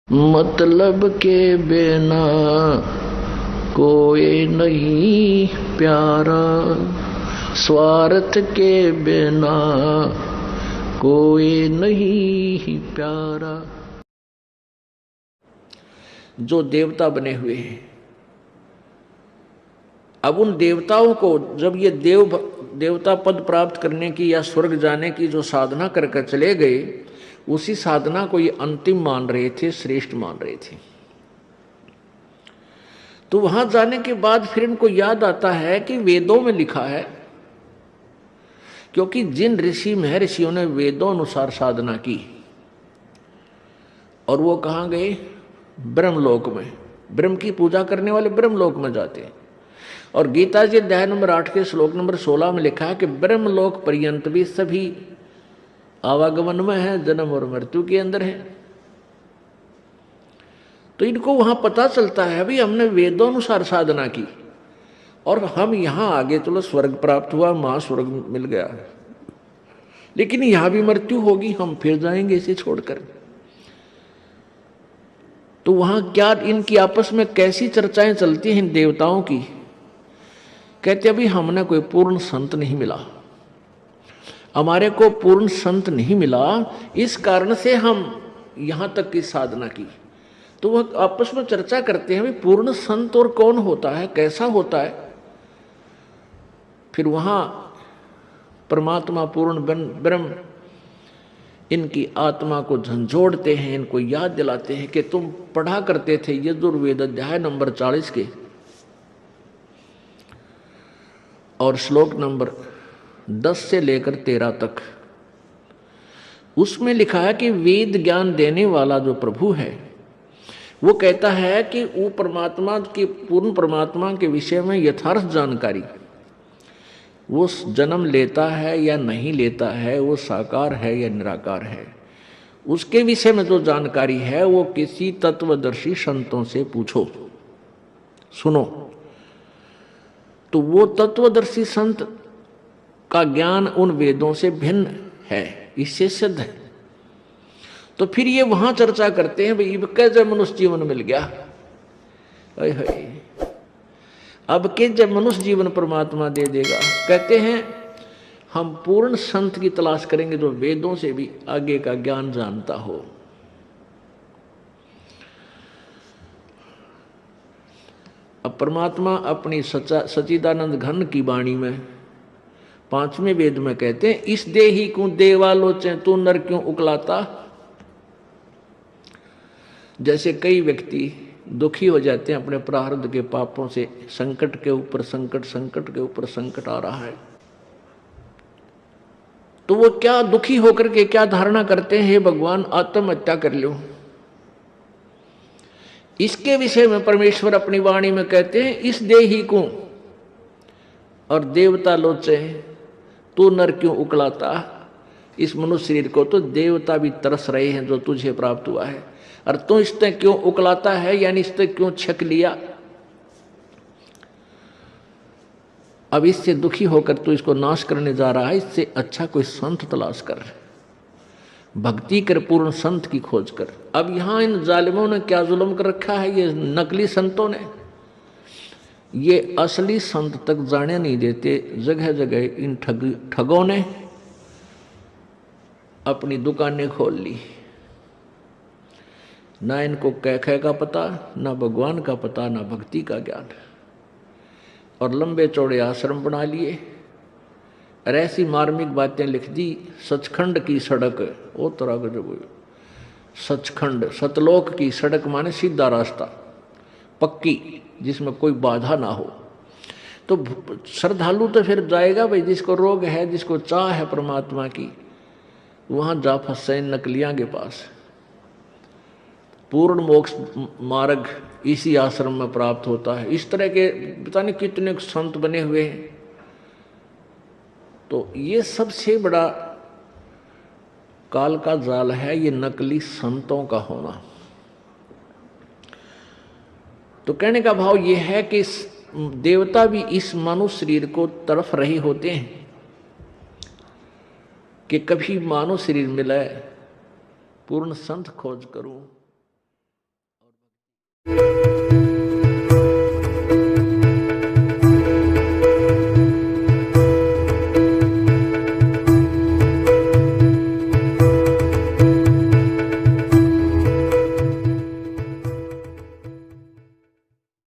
मतलब के बिना कोई नहीं प्यारा, स्वार्थ के बिना कोई नहीं प्यारा। जो देवता बने हुए हैं, अब उन देवताओं को जब ये देवता पद प्राप्त करने की या स्वर्ग जाने की जो साधना करके चले गए, उसी साधना को ये अंतिम मान रहे थे, श्रेष्ठ मान रहे थे। तो वहां जाने के बाद फिर इनको याद आता है कि वेदों में लिखा है, क्योंकि जिन ऋषि महर्षियों ने वेदों अनुसार साधना की और वो कहाँ गए, ब्रह्मलोक में। ब्रह्म की पूजा करने वाले ब्रह्मलोक में जाते हैं। और गीता जी अध्याय नंबर 8 के श्लोक नंबर 16 में लिखा है कि ब्रह्मलोक पर्यंत भी सभी आवागमन में है, जन्म और मृत्यु के अंदर है। तो इनको वहां पता चलता है भाई हमने वेदों अनुसार साधना की और हम यहां आगे चलो स्वर्ग प्राप्त हुआ, महास्वर्ग मिल गया, लेकिन यहां भी मृत्यु होगी, हम फिर जाएंगे इसे छोड़कर। तो वहां क्या इनकी आपस में कैसी चर्चाएं चलती हैं इन देवताओं की। कहते अभी हमने कोई पूर्ण संत नहीं मिला, हमारे को पूर्ण संत नहीं मिला, इस कारण से हम यहां तक की साधना की। तो वह आपस में चर्चा करते हैं भाई पूर्ण संत और कौन होता है, कैसा होता है। फिर वहां परमात्मा पूर्ण ब्रह्म इनकी आत्मा को झंझोड़ते हैं, इनको याद दिलाते हैं कि तुम पढ़ा करते थे यजुर्वेद अध्याय नंबर 40 के और श्लोक नंबर 10 से लेकर 13 तक। उसमें लिखा है कि वेद ज्ञान देने वाला जो प्रभु है वो कहता है कि वो परमात्मा की, पूर्ण परमात्मा के विषय में यथार्थ जानकारी, वो जन्म लेता है या नहीं लेता है, वो साकार है या निराकार है, उसके विषय में जो जानकारी है वो किसी तत्वदर्शी संतों से पूछो, सुनो। तो वो तत्वदर्शी संत का ज्ञान उन वेदों से भिन्न है, इससे सिद्ध है। तो फिर ये वहां चर्चा करते हैं भाई कैसे मनुष्य जीवन मिल गया, अब के जब मनुष्य जीवन परमात्मा दे देगा। कहते हैं हम पूर्ण संत की तलाश करेंगे जो वेदों से भी आगे का ज्ञान जानता हो। अब परमात्मा अपनी सच्चिदानंद घन की वाणी में 5वें वेद में कहते हैं इस देही को देवालोचन तू नर क्यों उकलाता। जैसे कई व्यक्ति दुखी हो जाते हैं अपने प्रारब्ध के पापों से, संकट के ऊपर संकट, संकट के ऊपर संकट आ रहा है, तो वो क्या दुखी होकर के क्या धारणा करते हैं, हे भगवान आत्महत्या कर लो। इसके विषय में परमेश्वर अपनी वाणी में कहते हैं इस देही को और देवता लोचे तू नर क्यों उकलाता। इस मनुष्य शरीर को तो देवता भी तरस रहे हैं जो तुझे प्राप्त हुआ है, और तू इससे क्यों उकलाता है, यानी इससे क्यों छक लिया। अब इससे दुखी होकर तू इसको नाश करने जा रहा है, इससे अच्छा कोई संत तलाश कर, भक्ति कर, पूर्ण संत की खोज कर। अब यहां इन जालिमों ने क्या जुल्म कर रखा है, ये नकली संतों ने, ये असली संत तक जाने नहीं देते। जगह जगह इन ठगों ने अपनी दुकानें खोल ली, ना इनको कैखे का पता, ना भगवान का पता, ना भक्ति का ज्ञान, और लंबे चौड़े आश्रम बना लिए और ऐसी मार्मिक बातें लिख दी। सचखंड की सड़क, वो तरह का जो सचखंड, सतलोक की सड़क माने सीधा रास्ता, पक्की, जिसमें कोई बाधा ना हो। तो श्रद्धालु तो फिर जाएगा भाई, जिसको रोग है, जिसको चाह है परमात्मा की, वहां जा फंसे नकलियां के पास। पूर्ण मोक्ष मार्ग इसी आश्रम में प्राप्त होता है। इस तरह के पता नहीं कितने संत बने हुए हैं। तो ये सबसे बड़ा काल का जाल है, ये नकली संतों का होना। तो कहने का भाव ये है कि देवता भी इस मानव शरीर को तड़फ रहे होते हैं कि कभी मानव शरीर मिले, पूर्ण संत खोज करूं।